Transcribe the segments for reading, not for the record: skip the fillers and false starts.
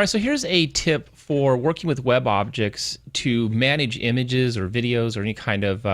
All right, so here's a tip for working with web objects to manage images or videos or any kind of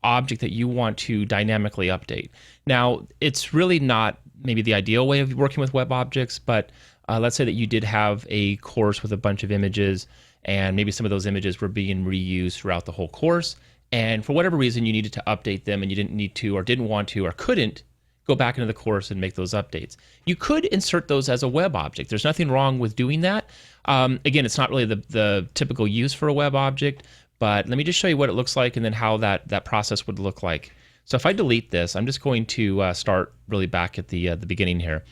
object that you want to dynamically update. Now, it's really not maybe the ideal way of working with web objects, but let's say that you did have a course with a bunch of images, and maybe some of those images were being reused throughout the whole course, and for whatever reason you needed to update them and you didn't need to or didn't want to or couldn't go back into the course and make those updates. You could insert those as a web object. There's nothing wrong with doing that. Again, it's not really the typical use for a web object, but let me just show you what it looks like and then how that process would look like. So if I delete this, I'm just going to start really back at the beginning here.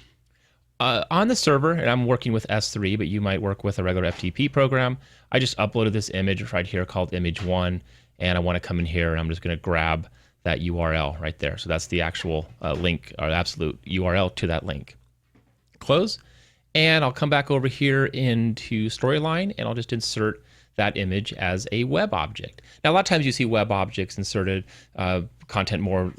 On the server, and I'm working with S3, but you might work with a regular FTP program, I just uploaded this image right here called image1, and I want to come in here and I'm just going to grab that URL right there. So that's the actual link or absolute URL to that link. Close, and I'll come back over here into Storyline and I'll just insert that image as a web object. Now, a lot of times you see web objects inserted, content more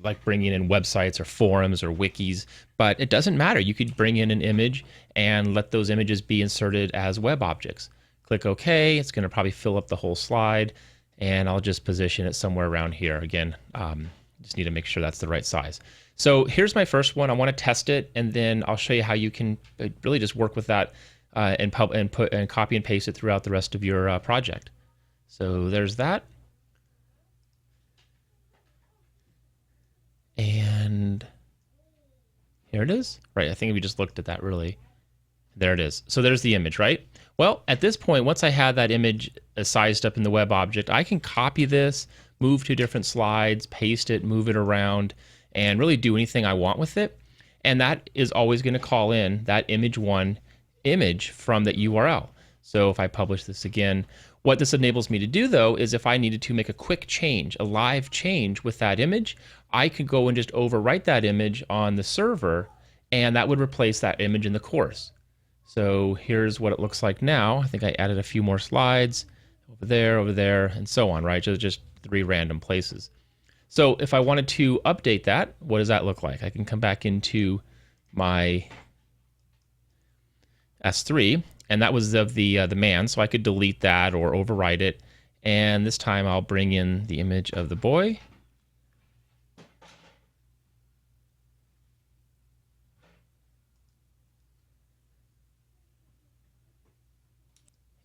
like bringing in websites or forums or wikis, but it doesn't matter. You could bring in an image and let those images be inserted as web objects. Click OK. It's going to probably fill up the whole slide, and I'll just position it somewhere around here. Again, just need to make sure that's the right size. So here's my first one. I want to test it, and then I'll show you how you can really just work with that and copy and paste it throughout the rest of your project. So there's that. And here it is. Right, I think we just looked at that really. There it is. So there's the image, right? Well, at this point, once I have that image sized up in the web object, I can copy this, move to different slides, paste it, move it around, and really do anything I want with it. And that is always going to call in that image1 image from the URL. So if I publish this again, what this enables me to do though is if I needed to make a quick change, a live change with that image, I could go and just overwrite that image on the server, and that would replace that image in the course. So here's what it looks like now. I think I added a few more slides over there, and so on, right? So just 3 random places. So if I wanted to update that, what does that look like? I can come back into my S3, and that was of the man, so I could delete that or overwrite it. And this time I'll bring in the image of the boy.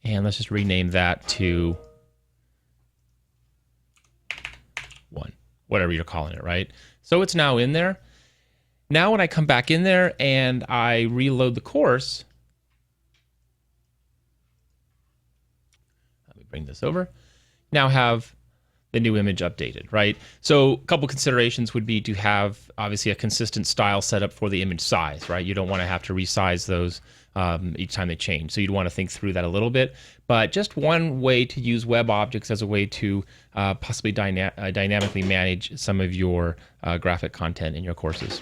And let's just rename that to 1, whatever you're calling it, right? So it's now in there. Now when I come back in there and I reload the course, let me bring this over, now have the new image updated, right? So a couple considerations would be to have obviously a consistent style set up for the image size, right? You don't want to have to resize those each time they change. So you'd want to think through that a little bit. But just one way to use web objects as a way to possibly dynamically manage some of your graphic content in your courses.